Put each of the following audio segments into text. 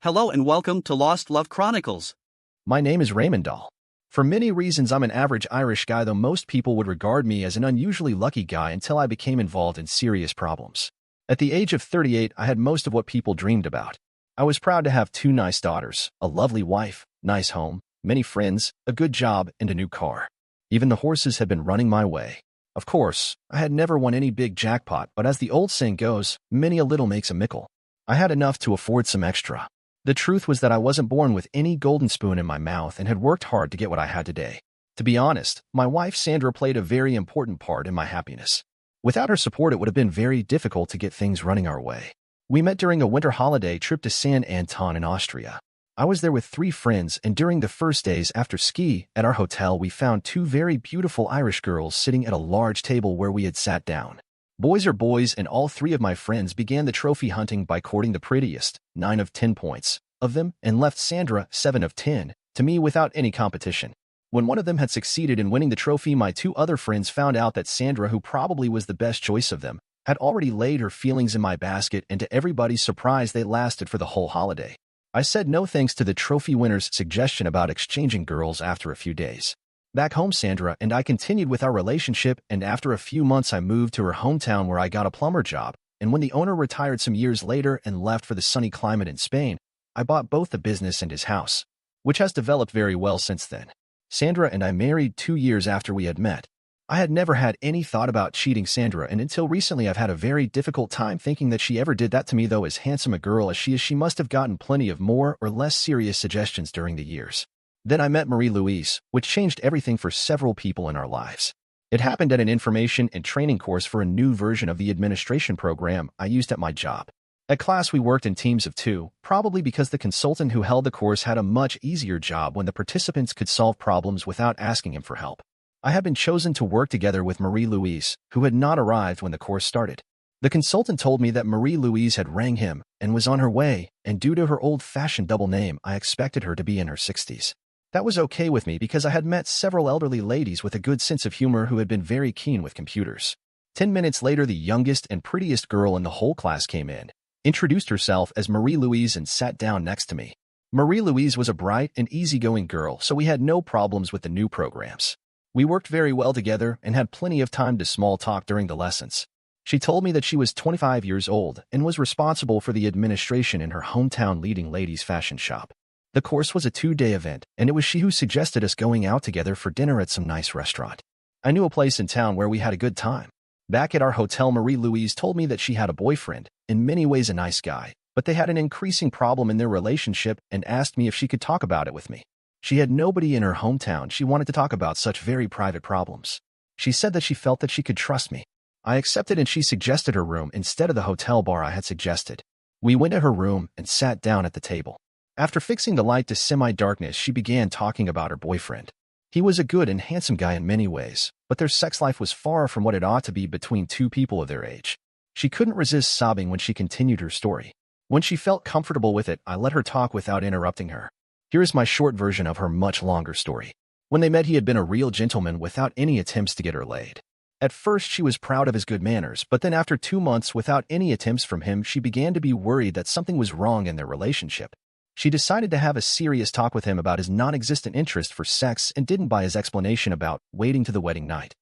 Hello and welcome to Lost Love Chronicles. My name is Raymond Dahl. For many reasons, I'm an average Irish guy, though most people would regard me as an unusually lucky guy until I became involved in serious problems. At the age of 38, I had most of what people dreamed about. I was proud to have 2 nice daughters, a lovely wife, nice home, many friends, a good job, and a new car. Even the horses had been running my way. Of course, I had never won any big jackpot, but as the old saying goes, many a little makes a mickle. I had enough to afford some extra. The truth was that I wasn't born with any golden spoon in my mouth and had worked hard to get what I had today. To be honest, my wife Sandra played a very important part in my happiness. Without her support, it would have been very difficult to get things running our way. We met during a winter holiday trip to San Anton in Austria. I was there with 3 friends, and during the first days after ski at our hotel, we found 2 very beautiful Irish girls sitting at a large table where we had sat down. Boys are boys, and all 3 of my friends began the trophy hunting by courting the prettiest, 9 of 10 points, of them, and left Sandra, 7 of 10, to me without any competition. When one of them had succeeded in winning the trophy, my 2 other friends found out that Sandra, who probably was the best choice of them, had already laid her feelings in my basket, and to everybody's surprise, they lasted for the whole holiday. I said no thanks to the trophy winner's suggestion about exchanging girls after a few days. Back home, Sandra and I continued with our relationship, and after a few months I moved to her hometown where I got a plumber job, and when the owner retired some years later and left for the sunny climate in Spain, I bought both the business and his house, which has developed very well since then. Sandra and I married 2 years after we had met. I had never had any thought about cheating Sandra, and until recently I've had a very difficult time thinking that she ever did that to me, though as handsome a girl as she must have gotten plenty of more or less serious suggestions during the years. Then I met Marie-Louise, which changed everything for several people in our lives. It happened at an information and training course for a new version of the administration program I used at my job. At class, we worked in teams of 2, probably because the consultant who held the course had a much easier job when the participants could solve problems without asking him for help. I had been chosen to work together with Marie-Louise, who had not arrived when the course started. The consultant told me that Marie-Louise had rang him and was on her way, and due to her old-fashioned double name, I expected her to be in her 60s. That was okay with me because I had met several elderly ladies with a good sense of humor who had been very keen with computers. 10 minutes later, the youngest and prettiest girl in the whole class came in, introduced herself as Marie-Louise, and sat down next to me. Marie-Louise was a bright and easygoing girl, so we had no problems with the new programs. We worked very well together and had plenty of time to small talk during the lessons. She told me that she was 25 years old and was responsible for the administration in her hometown leading ladies' fashion shop. The course was a 2-day event, and it was she who suggested us going out together for dinner at some nice restaurant. I knew a place in town where we had a good time. Back at our hotel, Marie-Louise told me that she had a boyfriend, in many ways a nice guy, but they had an increasing problem in their relationship and asked me if she could talk about it with me. She had nobody in her hometown she wanted to talk about such very private problems. She said that she felt that she could trust me. I accepted, and she suggested her room instead of the hotel bar I had suggested. We went to her room and sat down at the table. After fixing the light to semi-darkness, she began talking about her boyfriend. He was a good and handsome guy in many ways, but their sex life was far from what it ought to be between 2 people of their age. She couldn't resist sobbing when she continued her story. When she felt comfortable with it, I let her talk without interrupting her. Here is my short version of her much longer story. When they met, he had been a real gentleman without any attempts to get her laid. At first, she was proud of his good manners, but then after 2 months without any attempts from him, she began to be worried that something was wrong in their relationship. She decided to have a serious talk with him about his non-existent interest for sex and didn't buy his explanation about waiting to the wedding night,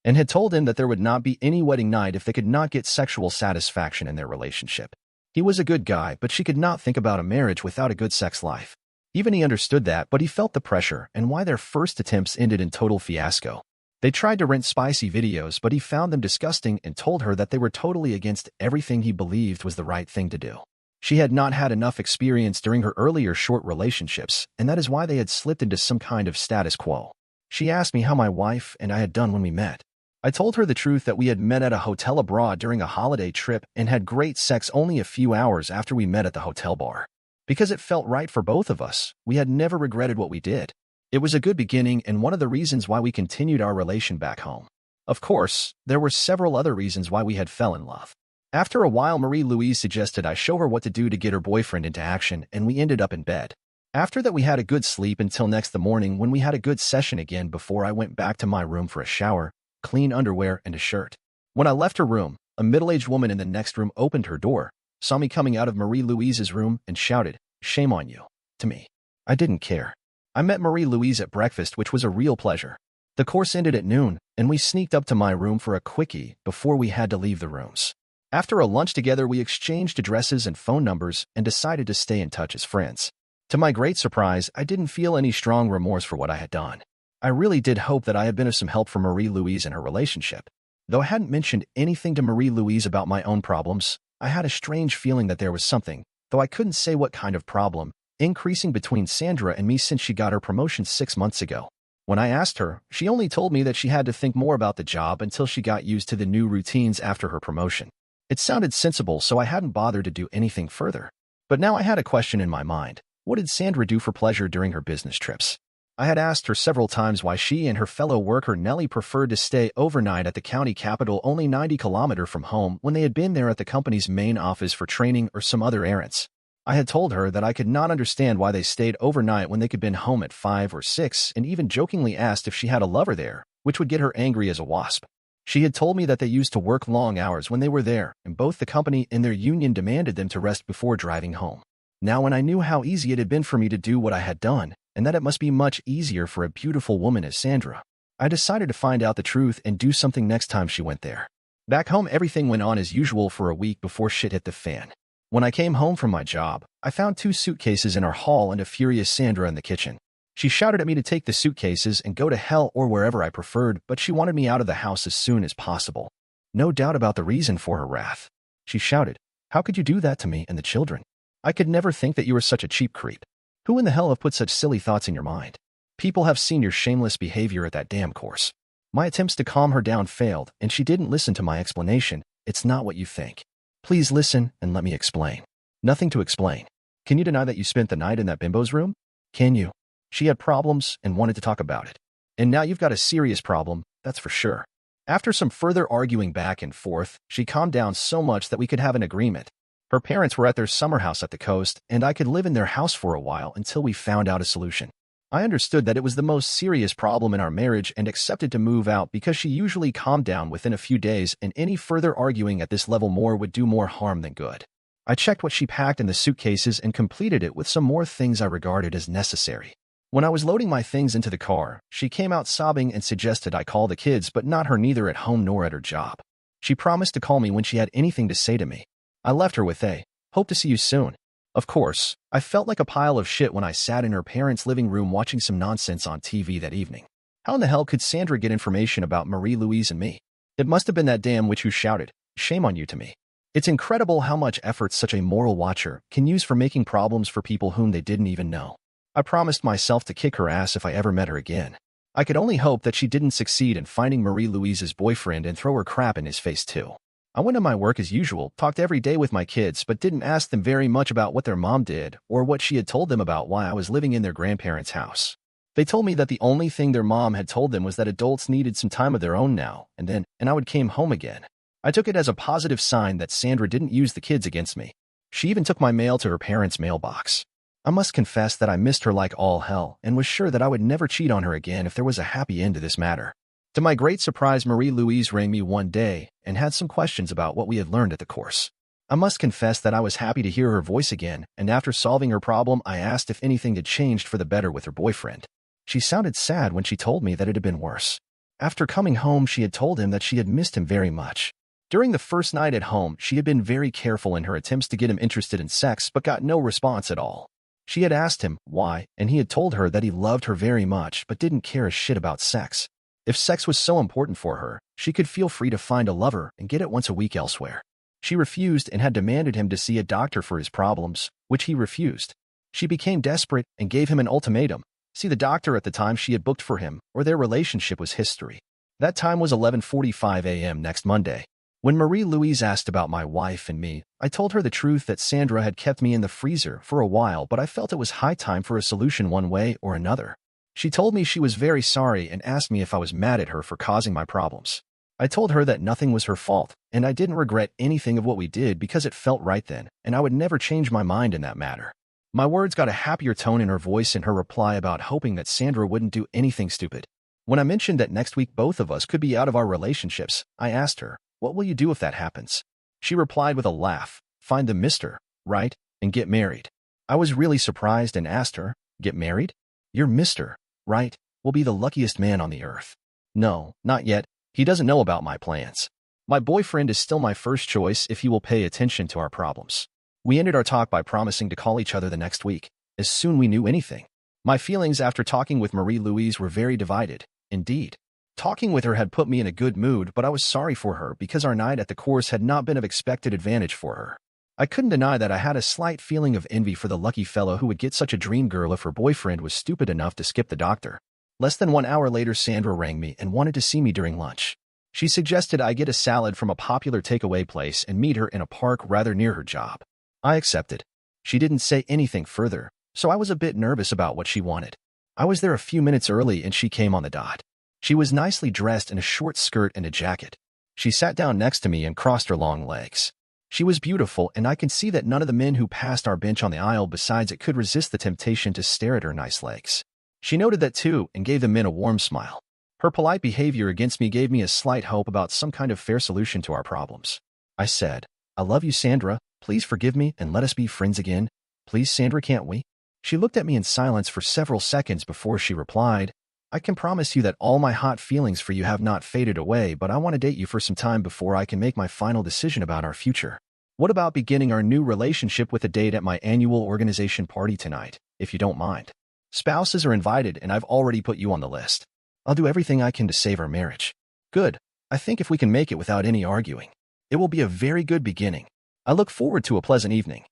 and had told him that there would not be any wedding night if they could not get sexual satisfaction in their relationship. He was a good guy, but she could not think about a marriage without a good sex life. Even he understood that, but he felt the pressure and why their first attempts ended in total fiasco. They tried to rent spicy videos, but he found them disgusting and told her that they were totally against everything he believed was the right thing to do. She had not had enough experience during her earlier short relationships, and that is why they had slipped into some kind of status quo. She asked me how my wife and I had done when we met. I told her the truth, that we had met at a hotel abroad during a holiday trip and had great sex only a few hours after we met at the hotel bar. Because it felt right for both of us, we had never regretted what we did. It was a good beginning and one of the reasons why we continued our relation back home. Of course, there were several other reasons why we had fell in love. After a while, Marie-Louise suggested I show her what to do to get her boyfriend into action, and we ended up in bed. After that, we had a good sleep until next the morning, when we had a good session again before I went back to my room for a shower, clean underwear, and a shirt. When I left her room, a middle-aged woman in the next room opened her door, saw me coming out of Marie-Louise's room, and shouted, Shame on you. To me. I didn't care. I met Marie-Louise at breakfast, which was a real pleasure. The course ended at noon, and we sneaked up to my room for a quickie before we had to leave the rooms. After a lunch together, we exchanged addresses and phone numbers and decided to stay in touch as friends. To my great surprise, I didn't feel any strong remorse for what I had done. I really did hope that I had been of some help for Marie-Louise in her relationship. Though I hadn't mentioned anything to Marie-Louise about my own problems, I had a strange feeling that there was something, though I couldn't say what kind of problem, increasing between Sandra and me since she got her promotion 6 months ago. When I asked her, she only told me that she had to think more about the job until she got used to the new routines after her promotion. It sounded sensible, so I hadn't bothered to do anything further. But now I had a question in my mind. What did Sandra do for pleasure during her business trips? I had asked her several times why she and her fellow worker Nellie preferred to stay overnight at the county capital only 90 kilometers from home when they had been there at the company's main office for training or some other errands. I had told her that I could not understand why they stayed overnight when they could have been home at 5 or 6, and even jokingly asked if she had a lover there, which would get her angry as a wasp. She had told me that they used to work long hours when they were there, and both the company and their union demanded them to rest before driving home. Now, when I knew how easy it had been for me to do what I had done, and that it must be much easier for a beautiful woman as Sandra, I decided to find out the truth and do something next time she went there. Back home, everything went on as usual for a week before shit hit the fan. When I came home from my job, I found 2 suitcases in our hall and a furious Sandra in the kitchen. She shouted at me to take the suitcases and go to hell or wherever I preferred, but she wanted me out of the house as soon as possible. No doubt about the reason for her wrath. She shouted, "How could you do that to me and the children? I could never think that you were such a cheap creep. Who in the hell have put such silly thoughts in your mind? People have seen your shameless behavior at that damn course." My attempts to calm her down failed, and she didn't listen to my explanation. "It's not what you think. Please listen and let me explain." "Nothing to explain. Can you deny that you spent the night in that bimbo's room? Can you?" She had problems and wanted to talk about it. And now you've got a serious problem, that's for sure. After some further arguing back and forth, she calmed down so much that we could have an agreement. Her parents were at their summer house at the coast, and I could live in their house for a while until we found out a solution. I understood that it was the most serious problem in our marriage and accepted to move out because she usually calmed down within a few days, and any further arguing at this level would do more harm than good. I checked what she packed in the suitcases and completed it with some more things I regarded as necessary. When I was loading my things into the car, she came out sobbing and suggested I call the kids, but not her, neither at home nor at her job. She promised to call me when she had anything to say to me. I left her with a, "Hope to see you soon." Of course, I felt like a pile of shit when I sat in her parents' living room watching some nonsense on TV that evening. How in the hell could Sandra get information about Marie-Louise and me? It must have been that damn witch who shouted, "Shame on you," to me. It's incredible how much effort such a moral watcher can use for making problems for people whom they didn't even know. I promised myself to kick her ass if I ever met her again. I could only hope that she didn't succeed in finding Marie-Louise's boyfriend and throw her crap in his face too. I went to my work as usual, talked every day with my kids, but didn't ask them very much about what their mom did or what she had told them about why I was living in their grandparents' house. They told me that the only thing their mom had told them was that adults needed some time of their own now and I would came home again. I took it as a positive sign that Sandra didn't use the kids against me. She even took my mail to her parents' mailbox. I must confess that I missed her like all hell and was sure that I would never cheat on her again if there was a happy end to this matter. To my great surprise, Marie-Louise rang me one day and had some questions about what we had learned at the course. I must confess that I was happy to hear her voice again, and after solving her problem, I asked if anything had changed for the better with her boyfriend. She sounded sad when she told me that it had been worse. After coming home, she had told him that she had missed him very much. During the first night at home, she had been very careful in her attempts to get him interested in sex but got no response at all. She had asked him why, and he had told her that he loved her very much but didn't care a shit about sex. If sex was so important for her, she could feel free to find a lover and get it once a week elsewhere. She refused and had demanded him to see a doctor for his problems, which he refused. She became desperate and gave him an ultimatum: see the doctor at the time she had booked for him, or their relationship was history. That time was 11:45 a.m. next Monday. When Marie-Louise asked about my wife and me, I told her the truth that Sandra had kept me in the freezer for a while, but I felt it was high time for a solution one way or another. She told me she was very sorry and asked me if I was mad at her for causing my problems. I told her that nothing was her fault, and I didn't regret anything of what we did because it felt right then, and I would never change my mind in that matter. My words got a happier tone in her voice in her reply about hoping that Sandra wouldn't do anything stupid. When I mentioned that next week both of us could be out of our relationships, I asked her, "What will you do if that happens?" She replied with a laugh, "Find the mister, right, and get married." I was really surprised and asked her, "Get married? You're Mr. Right, will be the luckiest man on the earth." "No, not yet. He doesn't know about my plans. My boyfriend is still my first choice if he will pay attention to our problems." We ended our talk by promising to call each other the next week, as soon we knew anything. My feelings after talking with Marie-Louise were very divided, indeed. Talking with her had put me in a good mood, but I was sorry for her because our night at the course had not been of expected advantage for her. I couldn't deny that I had a slight feeling of envy for the lucky fellow who would get such a dream girl if her boyfriend was stupid enough to skip the doctor. Less than 1 hour later, Sandra rang me and wanted to see me during lunch. She suggested I get a salad from a popular takeaway place and meet her in a park rather near her job. I accepted. She didn't say anything further, so I was a bit nervous about what she wanted. I was there a few minutes early and she came on the dot. She was nicely dressed in a short skirt and a jacket. She sat down next to me and crossed her long legs. She was beautiful, and I could see that none of the men who passed our bench on the aisle besides it could resist the temptation to stare at her nice legs. She noted that too and gave the men a warm smile. Her polite behavior against me gave me a slight hope about some kind of fair solution to our problems. I said, "I love you, Sandra. Please forgive me and let us be friends again. Please, Sandra, can't we?" She looked at me in silence for several seconds before she replied, "I can promise you that all my hot feelings for you have not faded away, but I want to date you for some time before I can make my final decision about our future. What about beginning our new relationship with a date at my annual organization party tonight, if you don't mind? Spouses are invited and I've already put you on the list. I'll do everything I can to save our marriage." "Good. I think if we can make it without any arguing, it will be a very good beginning. I look forward to a pleasant evening."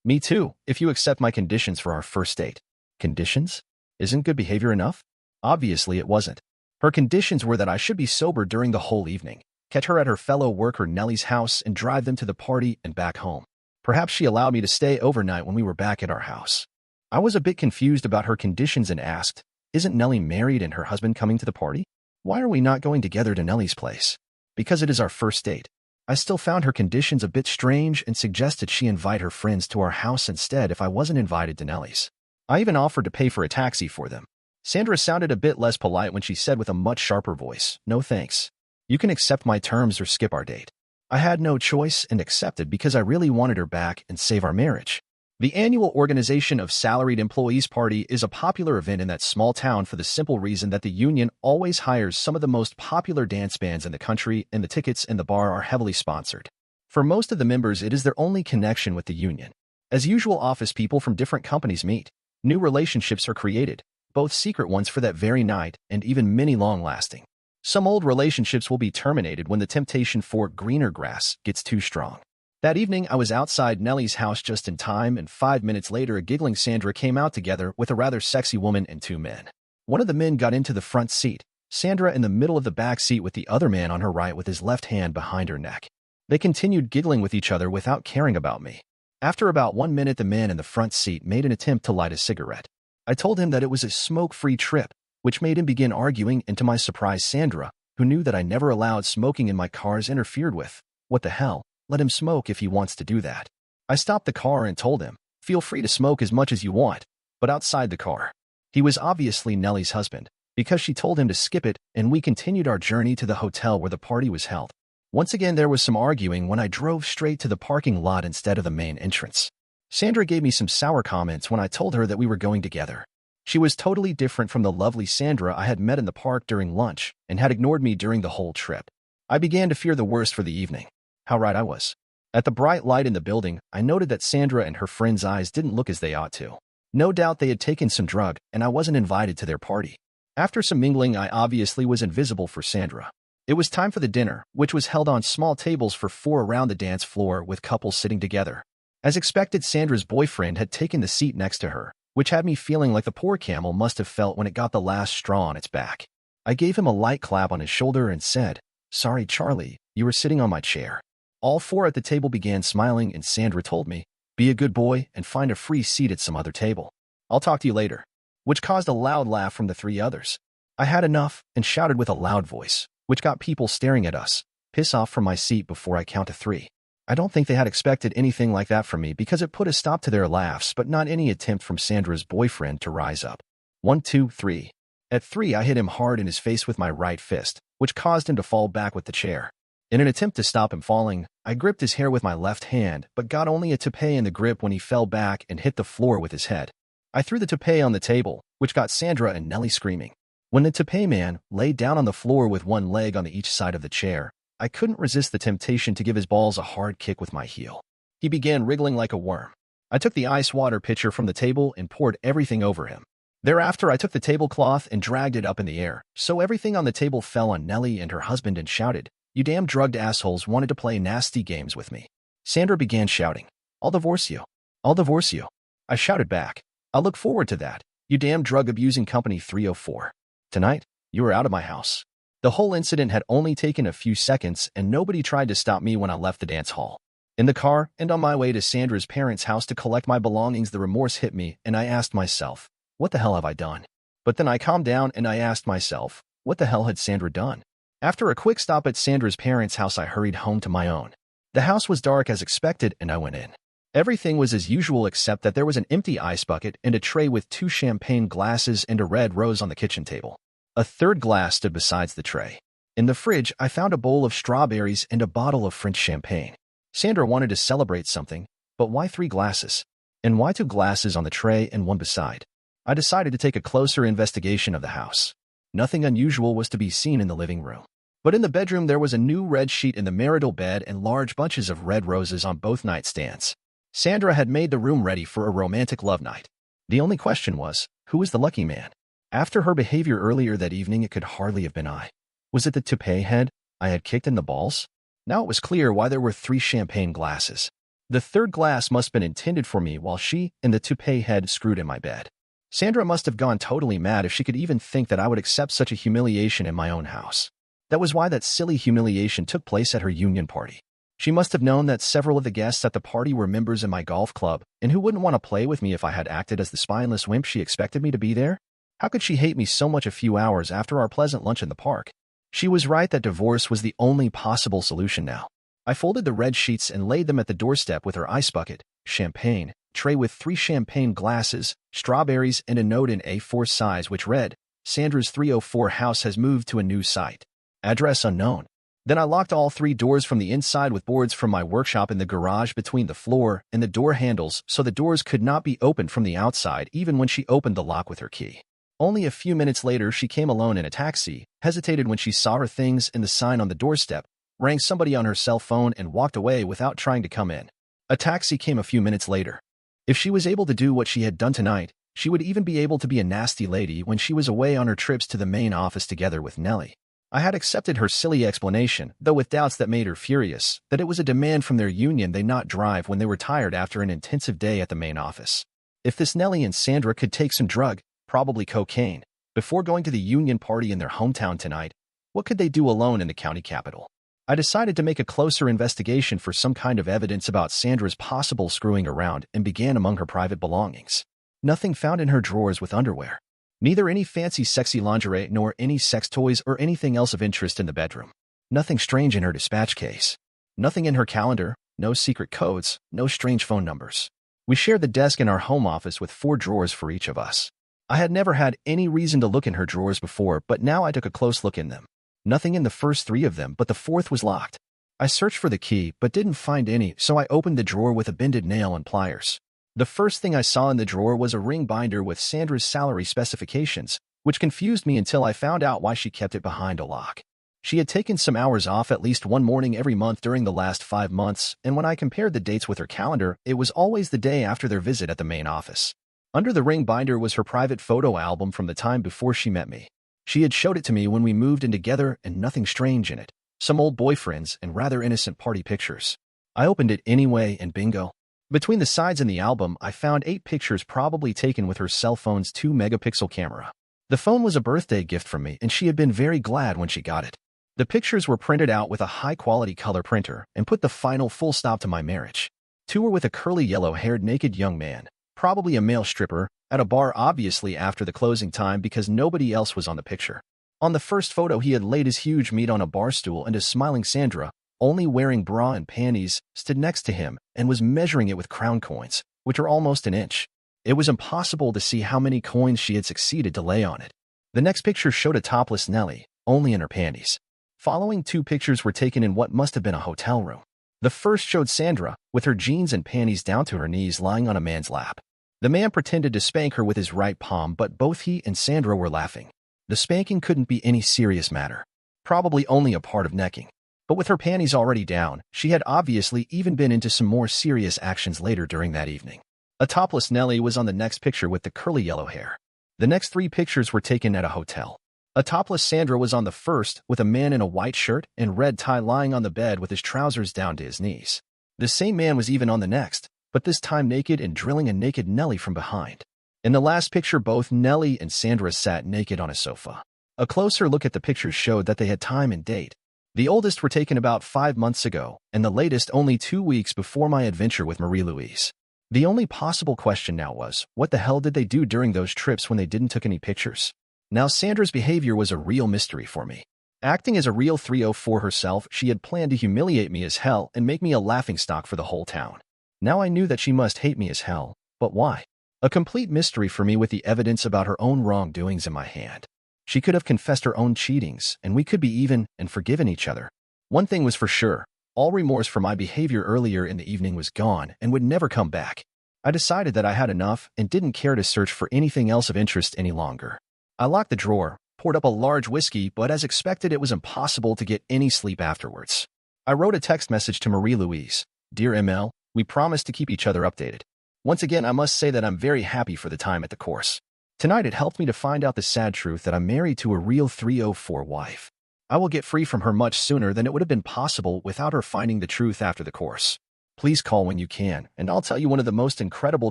"Me too, if you accept my conditions for our first date." Conditions? Isn't good behavior enough? Obviously it wasn't. Her conditions were that I should be sober during the whole evening, catch her at her fellow worker Nellie's house and drive them to the party and back home. Perhaps she allowed me to stay overnight when we were back at our house. I was a bit confused about her conditions and asked, "Isn't Nellie married and her husband coming to the party? Why are we not going together to Nellie's place?" "Because it is our first date." I still found her conditions a bit strange and suggested she invite her friends to our house instead if I wasn't invited to Nellie's. I even offered to pay for a taxi for them. Sandra sounded a bit less polite when she said with a much sharper voice, "No thanks. You can accept my terms or skip our date." I had no choice and accepted because I really wanted her back and save our marriage. The annual Organization of Salaried Employees Party is a popular event in that small town for the simple reason that the union always hires some of the most popular dance bands in the country, and the tickets and the bar are heavily sponsored. For most of the members, it is their only connection with the union. As usual, office people from different companies meet. New relationships are created, both secret ones for that very night and even many long-lasting. Some old relationships will be terminated when the temptation for greener grass gets too strong. That evening, I was outside Nellie's house just in time, and 5 minutes later, a giggling Sandra came out together with a rather sexy woman and 2 men. One of the men got into the front seat, Sandra in the middle of the back seat with the other man on her right with his left hand behind her neck. They continued giggling with each other without caring about me. After about 1 minute, the man in the front seat made an attempt to light a cigarette. I told him that it was a smoke-free trip, which made him begin arguing, and to my surprise, Sandra, who knew that I never allowed smoking in my cars, interfered with, "What the hell? Let him smoke if he wants to do that." I stopped the car and told him, "Feel free to smoke as much as you want, but outside the car." He was obviously Nellie's husband, because she told him to skip it, and we continued our journey to the hotel where the party was held. Once again, there was some arguing when I drove straight to the parking lot instead of the main entrance. Sandra gave me some sour comments when I told her that we were going together. She was totally different from the lovely Sandra I had met in the park during lunch and had ignored me during the whole trip. I began to fear the worst for the evening. How right I was. At the bright light in the building, I noted that Sandra and her friends' eyes didn't look as they ought to. No doubt they had taken some drug, and I wasn't invited to their party. After some mingling, I obviously was invisible for Sandra. It was time for the dinner, which was held on small tables for 4 around the dance floor with couples sitting together. As expected, Sandra's boyfriend had taken the seat next to her, which had me feeling like the poor camel must have felt when it got the last straw on its back. I gave him a light clap on his shoulder and said, "Sorry, Charlie, you were sitting on my chair." All 4 at the table began smiling, and Sandra told me, "Be a good boy and find a free seat at some other table. I'll talk to you later," which caused a loud laugh from the 3 others. I had enough and shouted with a loud voice, which got people staring at us, "Piss off from my seat before I count to 3. I don't think they had expected anything like that from me because it put a stop to their laughs, but not any attempt from Sandra's boyfriend to rise up. 1, 2, 3. At 3, I hit him hard in his face with my right fist, which caused him to fall back with the chair. In an attempt to stop him falling, I gripped his hair with my left hand, but got only a toupee in the grip when he fell back and hit the floor with his head. I threw the toupee on the table, which got Sandra and Nellie screaming. When the toupee man laid down on the floor with one leg on each side of the chair, I couldn't resist the temptation to give his balls a hard kick with my heel. He began wriggling like a worm. I took the ice water pitcher from the table and poured everything over him. Thereafter, I took the tablecloth and dragged it up in the air, so everything on the table fell on Nellie and her husband and shouted, "You damn drugged assholes wanted to play nasty games with me." Sandra began shouting, "I'll divorce you. I'll divorce you." I shouted back, "I'll look forward to that, you damn drug-abusing company 304. Tonight, you are out of my house." The whole incident had only taken a few seconds, and nobody tried to stop me when I left the dance hall. In the car and on my way to Sandra's parents' house to collect my belongings, the remorse hit me, and I asked myself, what the hell have I done? But then I calmed down and I asked myself, what the hell had Sandra done? After a quick stop at Sandra's parents' house, I hurried home to my own. The house was dark as expected, and I went in. Everything was as usual except that there was an empty ice bucket and a tray with 2 champagne glasses and a red rose on the kitchen table. A third glass stood beside the tray. In the fridge, I found a bowl of strawberries and a bottle of French champagne. Sandra wanted to celebrate something, but why 3 glasses? And why 2 glasses on the tray and 1 beside? I decided to take a closer investigation of the house. Nothing unusual was to be seen in the living room. But in the bedroom, there was a new red sheet in the marital bed and large bunches of red roses on both nightstands. Sandra had made the room ready for a romantic love night. The only question was, who was the lucky man? After her behavior earlier that evening, it could hardly have been I. Was it the toupee head I had kicked in the balls? Now it was clear why there were 3 champagne glasses. The third glass must have been intended for me while she and the toupee head screwed in my bed. Sandra must have gone totally mad if she could even think that I would accept such a humiliation in my own house. That was why that silly humiliation took place at her union party. She must have known that several of the guests at the party were members in my golf club, and who wouldn't want to play with me if I had acted as the spineless wimp she expected me to be there? How could she hate me so much a few hours after our pleasant lunch in the park? She was right that divorce was the only possible solution now. I folded the red sheets and laid them at the doorstep with her ice bucket, champagne, tray with 3 champagne glasses, strawberries, and a note in A4 size which read, "Sandra's 304 house has moved to a new site. Address unknown." Then I locked all 3 doors from the inside with boards from my workshop in the garage between the floor and the door handles so the doors could not be opened from the outside even when she opened the lock with her key. Only a few minutes later, she came alone in a taxi, hesitated when she saw her things and the sign on the doorstep, rang somebody on her cell phone, and walked away without trying to come in. A taxi came a few minutes later. If she was able to do what she had done tonight, she would even be able to be a nasty lady when she was away on her trips to the main office together with Nellie. I had accepted her silly explanation, though with doubts that made her furious, that it was a demand from their union they not drive when they were tired after an intensive day at the main office. If this Nellie and Sandra could take some drug, probably cocaine, before going to the union party in their hometown tonight, what could they do alone in the county capital? I decided to make a closer investigation for some kind of evidence about Sandra's possible screwing around and began among her private belongings. Nothing found in her drawers with underwear. Neither any fancy sexy lingerie nor any sex toys or anything else of interest in the bedroom. Nothing strange in her dispatch case. Nothing in her calendar, no secret codes, no strange phone numbers. We shared the desk in our home office with 4 drawers for each of us. I had never had any reason to look in her drawers before, but now I took a close look in them. Nothing in the first 3 of them, but the 4th was locked. I searched for the key, but didn't find any, so I opened the drawer with a bended nail and pliers. The first thing I saw in the drawer was a ring binder with Sandra's salary specifications, which confused me until I found out why she kept it behind a lock. She had taken some hours off at least one morning every month during the last 5 months, and when I compared the dates with her calendar, it was always the day after their visit at the main office. Under the ring binder was her private photo album from the time before she met me. She had showed it to me when we moved in together, and nothing strange in it. Some old boyfriends and rather innocent party pictures. I opened it anyway, and bingo. Between the sides in the album, I found 8 pictures probably taken with her cell phone's 2-megapixel camera. The phone was a birthday gift from me, and she had been very glad when she got it. The pictures were printed out with a high-quality color printer and put the final full stop to my marriage. 2 were with a curly yellow-haired naked young man, probably a male stripper, at a bar obviously after the closing time because nobody else was on the picture. On the first photo, he had laid his huge meat on a bar stool, and a smiling Sandra, only wearing bra and panties, stood next to him and was measuring it with crown coins, which are almost an inch. It was impossible to see how many coins she had succeeded to lay on it. The next picture showed a topless Nellie, only in her panties. Following 2 pictures were taken in what must have been a hotel room. The first showed Sandra, with her jeans and panties down to her knees lying on a man's lap. The man pretended to spank her with his right palm, but both he and Sandra were laughing. The spanking couldn't be any serious matter. Probably only a part of necking. But with her panties already down, she had obviously even been into some more serious actions later during that evening. A topless Nellie was on the next picture with the curly yellow hair. The next 3 pictures were taken at a hotel. A topless Sandra was on the first, with a man in a white shirt and red tie lying on the bed with his trousers down to his knees. The same man was even on the next, but this time naked and drilling a naked Nellie from behind. In the last picture, both Nellie and Sandra sat naked on a sofa. A closer look at the pictures showed that they had time and date. The oldest were taken about 5 months ago, and the latest only 2 weeks before my adventure with Marie-Louise. The only possible question now was, what the hell did they do during those trips when they didn't took any pictures? Now Sandra's behavior was a real mystery for me. Acting as a real 304 herself, she had planned to humiliate me as hell and make me a laughingstock for the whole town. Now I knew that she must hate me as hell, but why? A complete mystery for me with the evidence about her own wrongdoings in my hand. She could have confessed her own cheatings, and we could be even and forgiven each other. One thing was for sure, all remorse for my behavior earlier in the evening was gone and would never come back. I decided that I had enough and didn't care to search for anything else of interest any longer. I locked the drawer, poured up a large whiskey, but as expected, it was impossible to get any sleep afterwards. I wrote a text message to Marie-Louise. Dear ML, we promised to keep each other updated. Once again, I must say that I'm very happy for the time at the course. Tonight it helped me to find out the sad truth that I'm married to a real 304 wife. I will get free from her much sooner than it would have been possible without her finding the truth after the course. Please call when you can, and I'll tell you one of the most incredible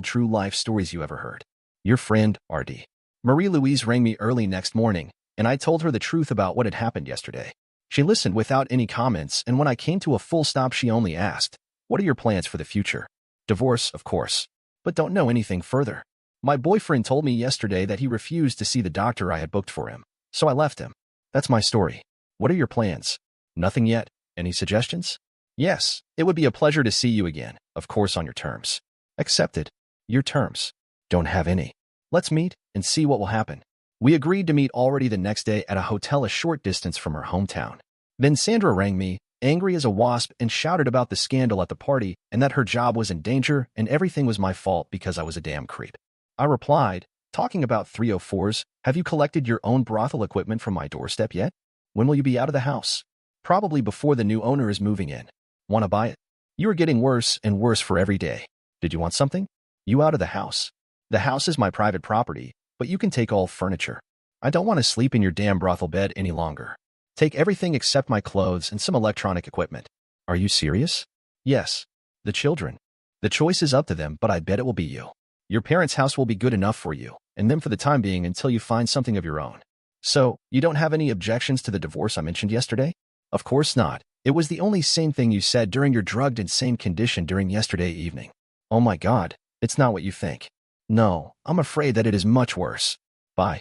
true life stories you ever heard. Your friend, RD. Marie-Louise rang me early next morning, and I told her the truth about what had happened yesterday. She listened without any comments, and when I came to a full stop, she only asked, "What are your plans for the future?" Divorce, of course. But don't know anything further. My boyfriend told me yesterday that he refused to see the doctor I had booked for him, so I left him. That's my story. What are your plans? Nothing yet. Any suggestions? Yes, it would be a pleasure to see you again, of course on your terms. Accepted. Your terms. Don't have any. Let's meet and see what will happen. We agreed to meet already the next day at a hotel a short distance from her hometown. Then Sandra rang me, angry as a wasp, and shouted about the scandal at the party and that her job was in danger and everything was my fault because I was a damn creep. I replied, talking about 304s, have you collected your own brothel equipment from my doorstep yet? When will you be out of the house? Probably before the new owner is moving in. Want to buy it? You are getting worse and worse for every day. Did you want something? You out of the house. The house is my private property, but you can take all furniture. I don't want to sleep in your damn brothel bed any longer. Take everything except my clothes and some electronic equipment. Are you serious? Yes. The children. The choice is up to them, but I bet it will be you. Your parents' house will be good enough for you, and them for the time being until you find something of your own. So, you don't have any objections to the divorce I mentioned yesterday? Of course not. It was the only sane thing you said during your drugged insane condition during yesterday evening. Oh my God, it's not what you think. No, I'm afraid that it is much worse. Bye.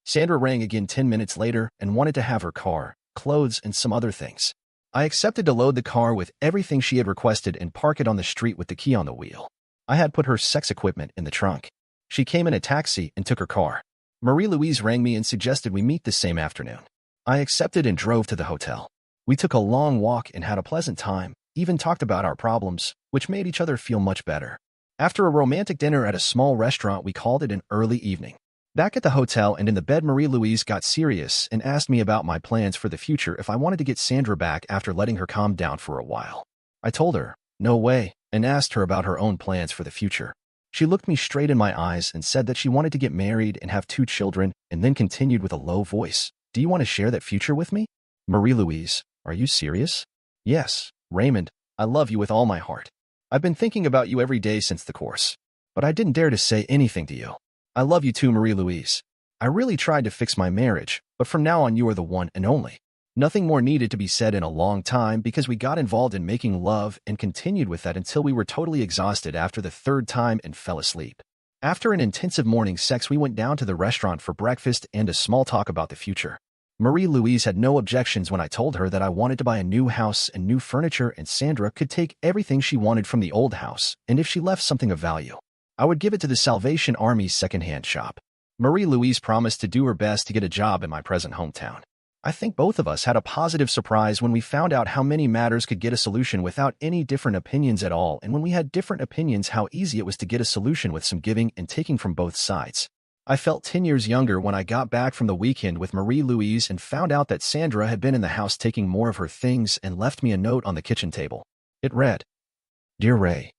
Sandra rang again 10 minutes later and wanted to have her car, clothes, and some other things. I accepted to load the car with everything she had requested and park it on the street with the key on the wheel. I had put her sex equipment in the trunk. She came in a taxi and took her car. Marie-Louise rang me and suggested we meet the same afternoon. I accepted and drove to the hotel. We took a long walk and had a pleasant time, even talked about our problems, which made each other feel much better. After a romantic dinner at a small restaurant, we called it an early evening. Back at the hotel and in the bed, Marie-Louise got serious and asked me about my plans for the future if I wanted to get Sandra back after letting her calm down for a while. I told her, no way, and asked her about her own plans for the future. She looked me straight in my eyes and said that she wanted to get married and have 2 children, and then continued with a low voice. Do you want to share that future with me? Marie-Louise, are you serious? Yes, Raymond, I love you with all my heart. I've been thinking about you every day since the course. But I didn't dare to say anything to you. I love you too, Marie-Louise. I really tried to fix my marriage, but from now on you are the one and only. Nothing more needed to be said in a long time because we got involved in making love and continued with that until we were totally exhausted after the 3rd time and fell asleep. After an intensive morning sex, we went down to the restaurant for breakfast and a small talk about the future. Marie-Louise had no objections when I told her that I wanted to buy a new house and new furniture, and Sandra could take everything she wanted from the old house, and if she left something of value, I would give it to the Salvation Army's second-hand shop. Marie-Louise promised to do her best to get a job in my present hometown. I think both of us had a positive surprise when we found out how many matters could get a solution without any different opinions at all, and when we had different opinions, how easy it was to get a solution with some giving and taking from both sides. I felt 10 years younger when I got back from the weekend with Marie-Louise and found out that Sandra had been in the house taking more of her things and left me a note on the kitchen table. It read, "Dear Ray,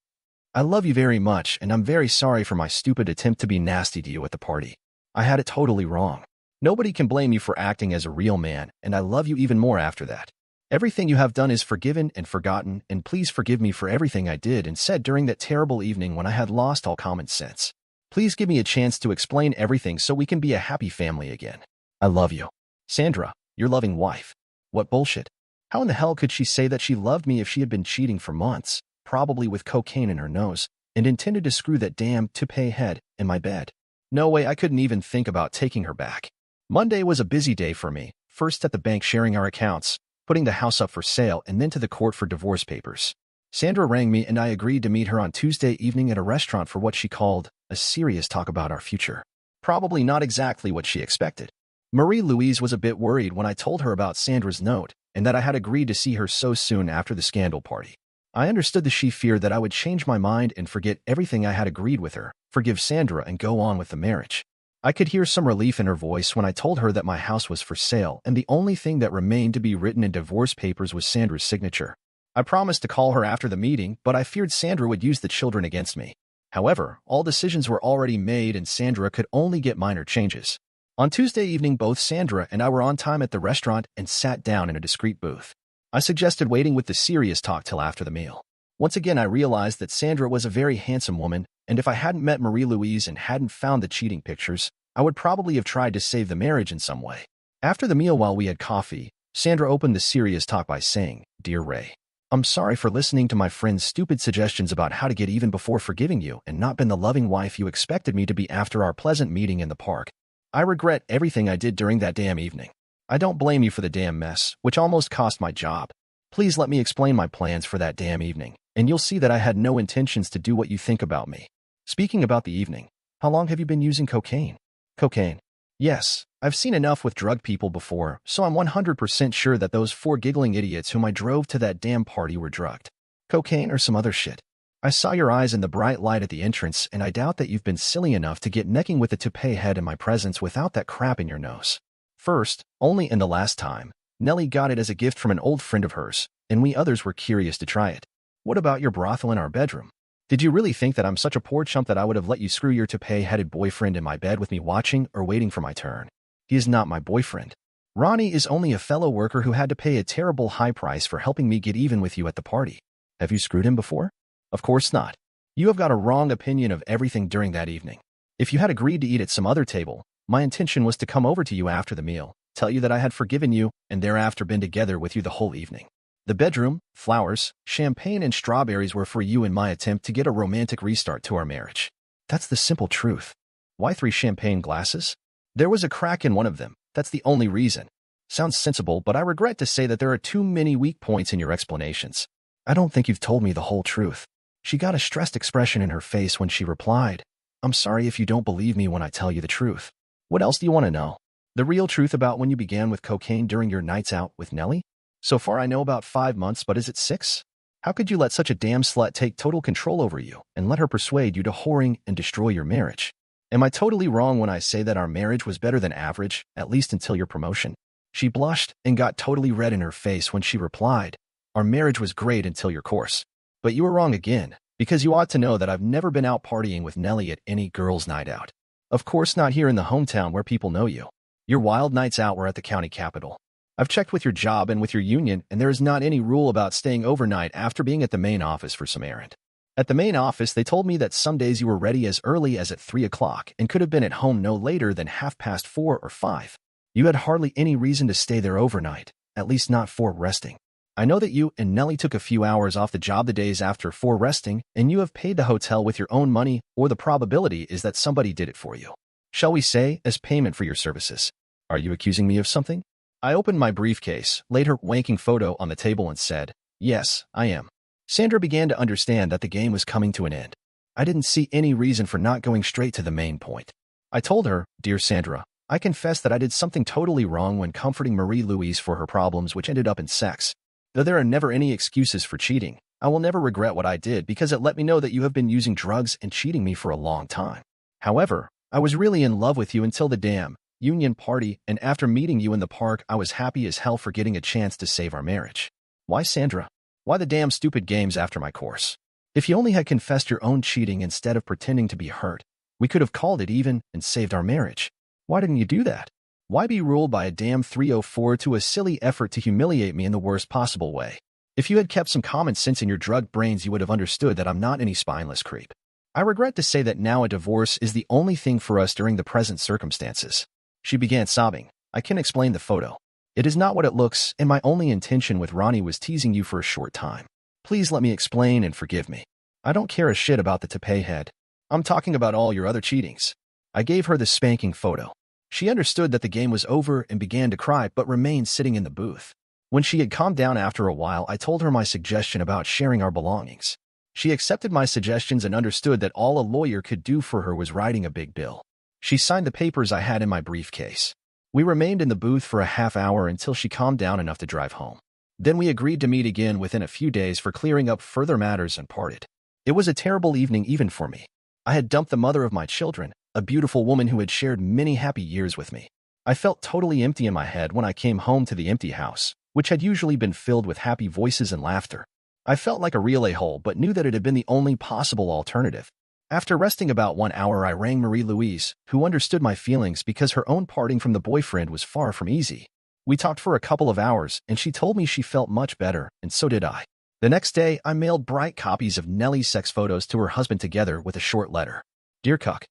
I love you very much, and I'm very sorry for my stupid attempt to be nasty to you at the party. I had it totally wrong. Nobody can blame you for acting as a real man, and I love you even more after that. Everything you have done is forgiven and forgotten, and please forgive me for everything I did and said during that terrible evening when I had lost all common sense. Please give me a chance to explain everything so we can be a happy family again. I love you. Sandra, your loving wife." What bullshit. How in the hell could she say that she loved me if she had been cheating for months, probably with cocaine in her nose, and intended to screw that damn toupee head in my bed? No way, I couldn't even think about taking her back. Monday was a busy day for me, first at the bank sharing our accounts, putting the house up for sale, and then to the court for divorce papers. Sandra rang me and I agreed to meet her on Tuesday evening at a restaurant for what she called a serious talk about our future. Probably not exactly what she expected. Marie-Louise was a bit worried when I told her about Sandra's note and that I had agreed to see her so soon after the scandal party. I understood that she feared that I would change my mind and forget everything I had agreed with her, forgive Sandra, and go on with the marriage. I could hear some relief in her voice when I told her that my house was for sale and the only thing that remained to be written in divorce papers was Sandra's signature. I promised to call her after the meeting, but I feared Sandra would use the children against me. However, all decisions were already made and Sandra could only get minor changes. On Tuesday evening, both Sandra and I were on time at the restaurant and sat down in a discreet booth. I suggested waiting with the serious talk till after the meal. Once again, I realized that Sandra was a very handsome woman, and if I hadn't met Marie-Louise and hadn't found the cheating pictures, I would probably have tried to save the marriage in some way. After the meal, while we had coffee, Sandra opened the serious talk by saying, "Dear Ray, I'm sorry for listening to my friend's stupid suggestions about how to get even before forgiving you and not been the loving wife you expected me to be after our pleasant meeting in the park. I regret everything I did during that damn evening. I don't blame you for the damn mess, which almost cost my job. Please let me explain my plans for that damn evening, and you'll see that I had no intentions to do what you think about me. Speaking about the evening, how long have you been using cocaine?" "Cocaine? Yes, I've seen enough with drug people before, so I'm 100% sure that those 4 giggling idiots whom I drove to that damn party were drugged. Cocaine or some other shit. I saw your eyes in the bright light at the entrance, and I doubt that you've been silly enough to get necking with the toupee head in my presence without that crap in your nose. First, only in the last time, Nellie got it as a gift from an old friend of hers, and we others were curious to try it. What about your brothel in our bedroom? Did you really think that I'm such a poor chump that I would have let you screw your toupee-headed boyfriend in my bed with me watching or waiting for my turn? He is not my boyfriend. Ronnie is only a fellow worker who had to pay a terrible high price for helping me get even with you at the party. Have you screwed him before? Of course not. You have got a wrong opinion of everything during that evening. If you had agreed to eat at some other table, my intention was to come over to you after the meal, tell you that I had forgiven you, and thereafter been together with you the whole evening. The bedroom, flowers, champagne, and strawberries were for you in my attempt to get a romantic restart to our marriage. That's the simple truth. Why 3 champagne glasses? There was a crack in one of them. That's the only reason. Sounds sensible, but I regret to say that there are too many weak points in your explanations. I don't think you've told me the whole truth." She got a stressed expression in her face when she replied, "I'm sorry if you don't believe me when I tell you the truth. What else do you want to know? The real truth about when you began with cocaine during your nights out with Nellie? So far I know about 5 months, but is it 6? How could you let such a damn slut take total control over you and let her persuade you to whoring and destroy your marriage? Am I totally wrong when I say that our marriage was better than average, at least until your promotion?" She blushed and got totally red in her face when she replied, "Our marriage was great until your course. But you were wrong again, because you ought to know that I've never been out partying with Nellie at any girls' night out. Of course not here in the hometown where people know you. Your wild nights out were at the county capital. I've checked with your job and with your union, and there is not any rule about staying overnight after being at the main office for some errand. At the main office, they told me that some days you were ready as early as at 3 o'clock and could have been at home no later than 4:30 or 5. You had hardly any reason to stay there overnight, at least not for resting. I know that you and Nellie took a few hours off the job the days after for resting, and you have paid the hotel with your own money, or the probability is that somebody did it for you. Shall we say, as payment for your services. Are you accusing me of something?" I opened my briefcase, laid her wanking photo on the table and said, "Yes, I am." Sandra began to understand that the game was coming to an end. I didn't see any reason for not going straight to the main point. I told her, "Dear Sandra, I confess that I did something totally wrong when comforting Marie-Louise for her problems, which ended up in sex. Though there are never any excuses for cheating, I will never regret what I did because it let me know that you have been using drugs and cheating me for a long time. However, I was really in love with you until the damn union party, and after meeting you in the park, I was happy as hell for getting a chance to save our marriage. Why, Sandra? Why the damn stupid games after my course? If you only had confessed your own cheating instead of pretending to be hurt, we could have called it even and saved our marriage. Why didn't you do that? Why be ruled by a damn 304 to a silly effort to humiliate me in the worst possible way? If you had kept some common sense in your drugged brains, you would have understood that I'm not any spineless creep. I regret to say that now a divorce is the only thing for us during the present circumstances. She began sobbing. I can explain the photo. It is not what it looks, and my only intention with Ronnie was teasing you for a short time. Please let me explain and forgive me. I don't care a shit about the toupee head. I'm talking about all your other cheatings. I gave her the spanking photo. She understood that the game was over and began to cry but remained sitting in the booth. When she had calmed down after a while, I told her my suggestion about sharing our belongings. She accepted my suggestions and understood that all a lawyer could do for her was writing a big bill. She signed the papers I had in my briefcase. We remained in the booth for a half hour until she calmed down enough to drive home. Then we agreed to meet again within a few days for clearing up further matters and parted. It was a terrible evening even for me. I had dumped the mother of my children, a beautiful woman who had shared many happy years with me. I felt totally empty in my head when I came home to the empty house, which had usually been filled with happy voices and laughter. I felt like a real a-hole but knew that it had been the only possible alternative. After resting about 1 hour, I rang Marie-Louise, who understood my feelings because her own parting from the boyfriend was far from easy. We talked for a couple of hours, and she told me she felt much better, and so did I. The next day, I mailed bright copies of Nellie's sex photos to her husband together with a short letter. Dear Cuck,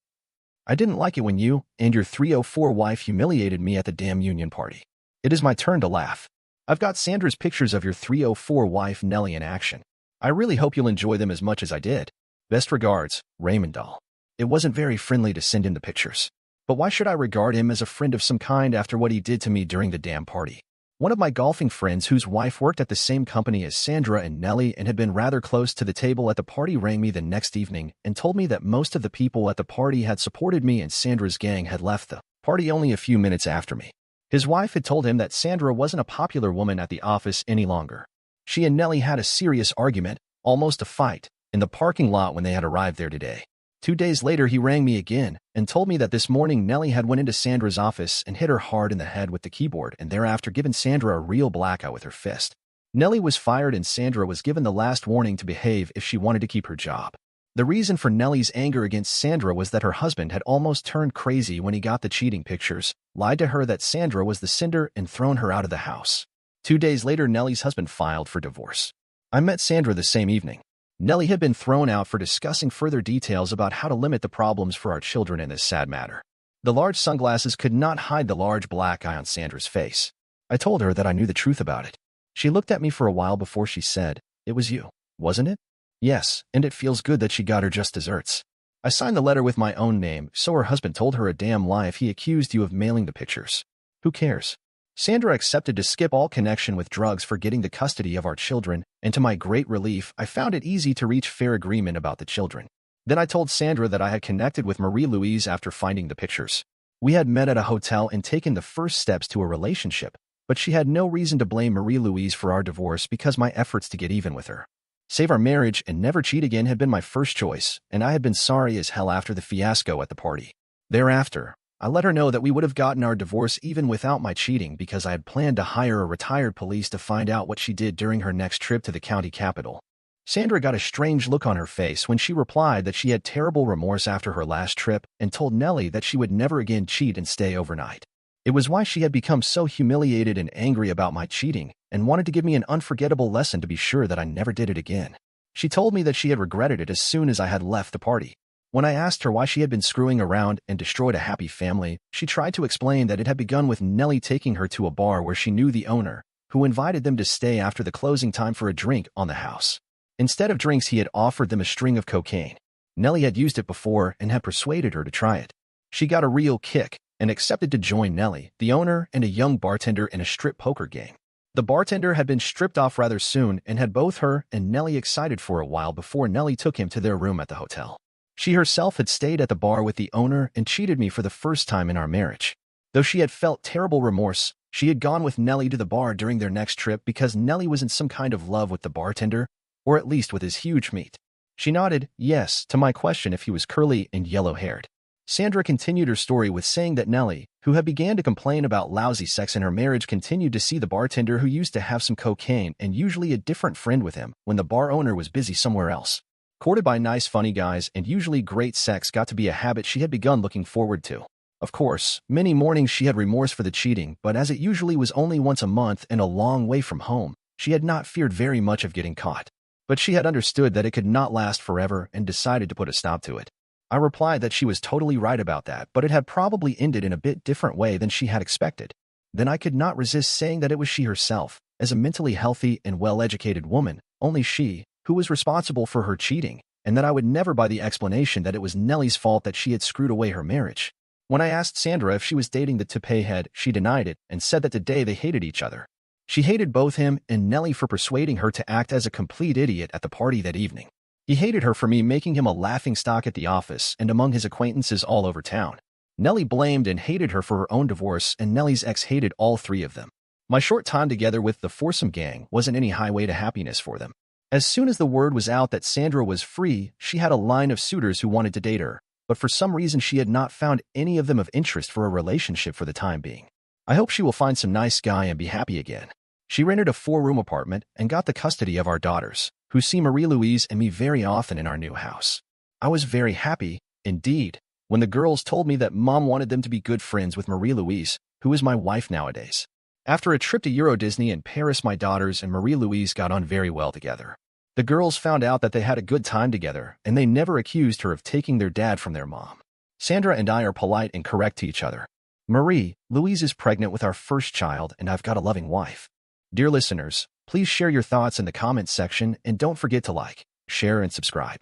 I didn't like it when you and your 304 wife humiliated me at the damn union party. It is my turn to laugh. I've got Sandra's pictures of your 304 wife Nellie in action. I really hope you'll enjoy them as much as I did. Best regards, Raymond Dahl. It wasn't very friendly to send in the pictures. But why should I regard him as a friend of some kind after what he did to me during the damn party? One of my golfing friends whose wife worked at the same company as Sandra and Nellie and had been rather close to the table at the party rang me the next evening and told me that most of the people at the party had supported me and Sandra's gang had left the party only a few minutes after me. His wife had told him that Sandra wasn't a popular woman at the office any longer. She and Nellie had a serious argument, almost a fight, in the parking lot when they had arrived there today. 2 days later, he rang me again and told me that this morning Nellie had went into Sandra's office and hit her hard in the head with the keyboard and thereafter given Sandra a real blackout with her fist. Nellie was fired and Sandra was given the last warning to behave if she wanted to keep her job. The reason for Nellie's anger against Sandra was that her husband had almost turned crazy when he got the cheating pictures, lied to her that Sandra was the sender, and thrown her out of the house. 2 days later, Nellie's husband filed for divorce. I met Sandra the same evening. Nellie had been thrown out for discussing further details about how to limit the problems for our children in this sad matter. The large sunglasses could not hide the large black eye on Sandra's face. I told her that I knew the truth about it. She looked at me for a while before she said, "It was you, wasn't it?" "Yes, and it feels good that she got her just desserts." I signed the letter with my own name, so her husband told her a damn lie if he accused you of mailing the pictures. Who cares? Sandra accepted to skip all connection with drugs for getting the custody of our children, and to my great relief, I found it easy to reach fair agreement about the children. Then I told Sandra that I had connected with Marie-Louise after finding the pictures. We had met at a hotel and taken the first steps to a relationship, but she had no reason to blame Marie-Louise for our divorce because my efforts to get even with her, save our marriage, and never cheat again had been my first choice, and I had been sorry as hell after the fiasco at the party. Thereafter, I let her know that we would have gotten our divorce even without my cheating because I had planned to hire a retired police to find out what she did during her next trip to the county capital. Sandra got a strange look on her face when she replied that she had terrible remorse after her last trip and told Nellie that she would never again cheat and stay overnight. It was why she had become so humiliated and angry about my cheating and wanted to give me an unforgettable lesson to be sure that I never did it again. She told me that she had regretted it as soon as I had left the party. When I asked her why she had been screwing around and destroyed a happy family, she tried to explain that it had begun with Nellie taking her to a bar where she knew the owner, who invited them to stay after the closing time for a drink on the house. Instead of drinks, he had offered them a string of cocaine. Nellie had used it before and had persuaded her to try it. She got a real kick and accepted to join Nellie, the owner, and a young bartender in a strip poker game. The bartender had been stripped off rather soon and had both her and Nellie excited for a while before Nellie took him to their room at the hotel. She herself had stayed at the bar with the owner and cheated me for the first time in our marriage. Though she had felt terrible remorse, she had gone with Nellie to the bar during their next trip because Nellie was in some kind of love with the bartender, or at least with his huge meat. She nodded yes to my question if he was curly and yellow-haired. Sandra continued her story with saying that Nellie, who had began to complain about lousy sex in her marriage, continued to see the bartender who used to have some cocaine and usually a different friend with him when the bar owner was busy somewhere else. Courted by nice funny guys and usually great sex got to be a habit she had begun looking forward to. Of course, many mornings she had remorse for the cheating, but as it usually was only once a month and a long way from home, she had not feared very much of getting caught. But she had understood that it could not last forever and decided to put a stop to it. I replied that she was totally right about that, but it had probably ended in a bit different way than she had expected. Then I could not resist saying that it was she herself, as a mentally healthy and well-educated woman, only she, who was responsible for her cheating, and that I would never buy the explanation that it was Nellie's fault that she had screwed away her marriage. When I asked Sandra if she was dating the toupee head, she denied it and said that today they hated each other. She hated both him and Nellie for persuading her to act as a complete idiot at the party that evening. He hated her for me making him a laughingstock at the office and among his acquaintances all over town. Nellie blamed and hated her for her own divorce, and Nellie's ex hated all three of them. My short time together with the foursome gang wasn't any highway to happiness for them. As soon as the word was out that Sandra was free, she had a line of suitors who wanted to date her, but for some reason she had not found any of them of interest for a relationship for the time being. I hope she will find some nice guy and be happy again. She rented a 4-room apartment and got the custody of our daughters, who see Marie-Louise and me very often in our new house. I was very happy, indeed, when the girls told me that Mom wanted them to be good friends with Marie-Louise, who is my wife nowadays. After a trip to Euro Disney in Paris, my daughters and Marie-Louise got on very well together. The girls found out that they had a good time together, and they never accused her of taking their dad from their mom. Sandra and I are polite and correct to each other. Marie-Louise is pregnant with our first child, and I've got a loving wife. Dear listeners, please share your thoughts in the comments section and don't forget to like, share, and subscribe.